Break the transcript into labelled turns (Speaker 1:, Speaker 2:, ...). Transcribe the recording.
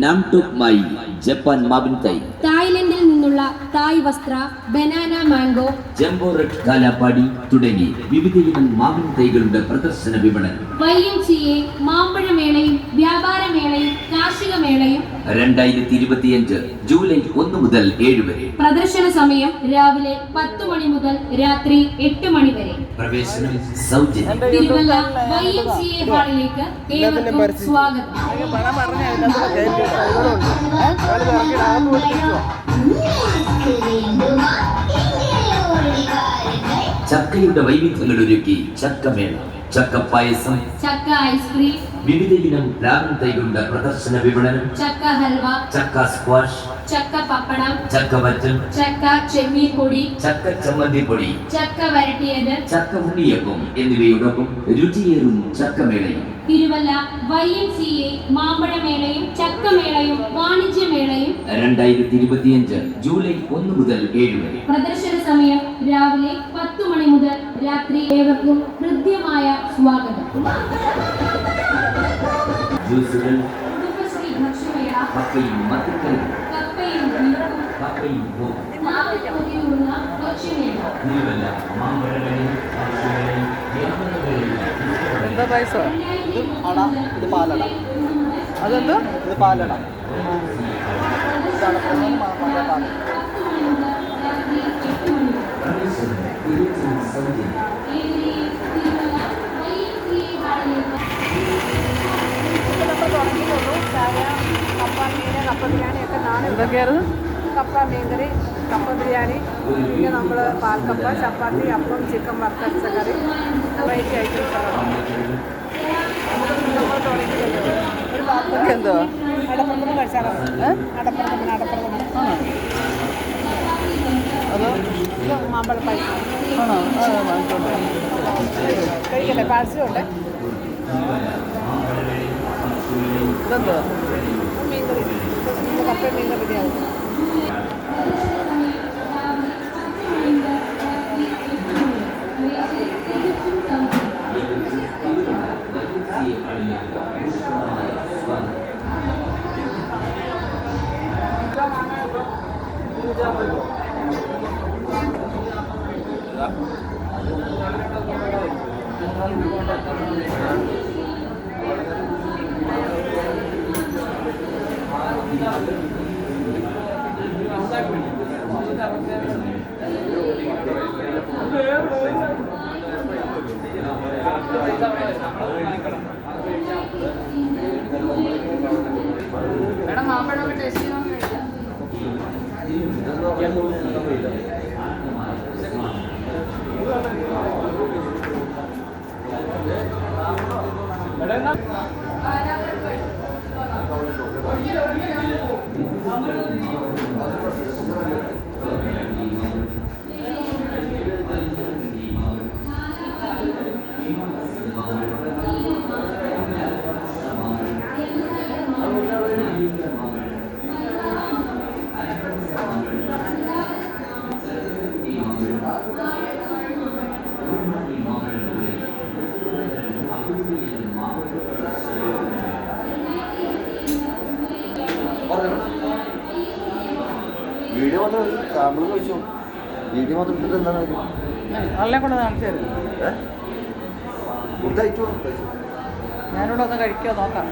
Speaker 1: നാംടോക്മായി Japan മാവിൻ തൈ,
Speaker 2: തായ്ലൻഡിൽ നിന്നുള്ള തായ് വസ്ത്ര, banana mango,
Speaker 1: jumbo red Kalapadi തുടങ്ങി വിവിധയിനം മാവിൻ തൈകളുടെ പ്രദർശന വിപണനം.
Speaker 2: YMCA മാമ്പഴമേളയും വ്യാപാരമേളയും കാർഷിക മേളയും
Speaker 1: 2025 ജൂലൈ 1 മുതൽ 7 വരെ.
Speaker 2: പ്രദർശന സമയം രാവിലെ 10 മണി മുതൽ രാത്രി 8 മണി വരെ.
Speaker 1: പ്രവേശനം സൗജന്യം.
Speaker 2: തിരുവല്ല YMCA ഹാളിലേക്ക് ഏവർക്കും സ്വാഗതം.
Speaker 1: ചക്കയുടെ വൈവിധ്യങ്ങൾ ഒരുക്കി ചക്കമേള, ചക്കപ്പായസം,
Speaker 2: ചക്ക ഐസ്ക്രീം,
Speaker 1: വിവിധയിനം പ്ലാവിൻ തൈകളുടെ പ്രദർശന വിപണനം,
Speaker 2: ചക്ക ഹൽവ,
Speaker 1: ചക്ക സ്ക്വാഷ്,
Speaker 2: ചക്ക പപ്പടം,
Speaker 1: ചക്ക വറ്റൽ,
Speaker 2: ചക്ക ചെമ്മീൻ പൊടി,
Speaker 1: ചക്ക ചമ്മന്തി പൊടി,
Speaker 2: ചക്ക വരട്ടിയത്,
Speaker 1: ചക്ക ഉണ്ണിയപ്പം എന്നിവയോടൊപ്പം രുചിയേറും ചക്കമേളയും.
Speaker 2: തിരുവല്ല YMCA മാമ്പഴമേളയും ചക്കമേളയും വാണിജ്യമേളയും
Speaker 1: 2025 ജൂലൈ 1 മുതൽ 7 വരെ.
Speaker 2: പ്രദർശന സമയം രാവിലെ 10 മണി മുതൽ രാത്രി. ഏവർക്കും ഹൃദ്യമായ സ്വാഗതം.
Speaker 1: ജ്യൂസുകൾ,
Speaker 2: കുടുംബശ്രീ ഭക്ഷ്യമേള,
Speaker 1: കപ്പയും മത്തിക്കറിയും,
Speaker 2: കപ്പയും ബീഫും,
Speaker 1: കപ്പയും പൂവും.
Speaker 2: നാവികോതിയുള്ള ഭക്ഷ്യമേള.
Speaker 1: തിരുവല്ല മാമ്പഴമേളയും ഭക്ഷ്യമേളയും വ്യാപാരമേളയും.
Speaker 3: എന്താ പൈസ? അട, ഇത് പാലട. അതെന്ത്? ഇത് പാലട. ഇതാണ് പാലട. എന്തൊക്കെയായിരുന്നു?
Speaker 4: കപ്പ മീൻകറി, കപ്പ ബിരിയാണി, പിന്നെ നമ്മൾ പാൽക്കപ്പ, ചപ്പാത്തി, അപ്പം, ചിക്കൻ വറുത്തരച്ച കറി, വെറൈറ്റി ഐറ്റംസ് നമ്മൾ തുടങ്ങിയല്ലോ. ഒരു
Speaker 3: ഇതൊക്കെ എന്തോ?
Speaker 4: അടപ്രഥമൻ കഴിച്ചാലോ? അടപ്രഥമൻ
Speaker 3: അതോ
Speaker 4: ഇത് മാമ്പഴ പായസം
Speaker 3: ആണോ? വാങ്ങിച്ചോണ്ട്
Speaker 4: കഴിക്കല്ലേ? പാഴ്സലുണ്ട്.
Speaker 3: ഇതെന്തോ?
Speaker 4: മീൻകറി, കപ്പ മീൻകറി ബിരിയാണി.
Speaker 2: മേഡം മാമ്പഴമൊക്കെ ടേസ്റ്റ് ചെയ്യാൻ കഴിയില്ല.
Speaker 3: വീഡിയോ മാത്രം സാമ്പിൾ ചോദിച്ചു. വീഡിയോ മാത്രം ഇട്ടിട്ട് എന്താണ്
Speaker 4: നല്ല കൊണ്ട് കാണിച്ചു തരും.
Speaker 3: ഫുഡ് അയച്ചു.
Speaker 4: ഞാനിവിടെ ഒന്ന് കഴിക്കുക നോക്കാം.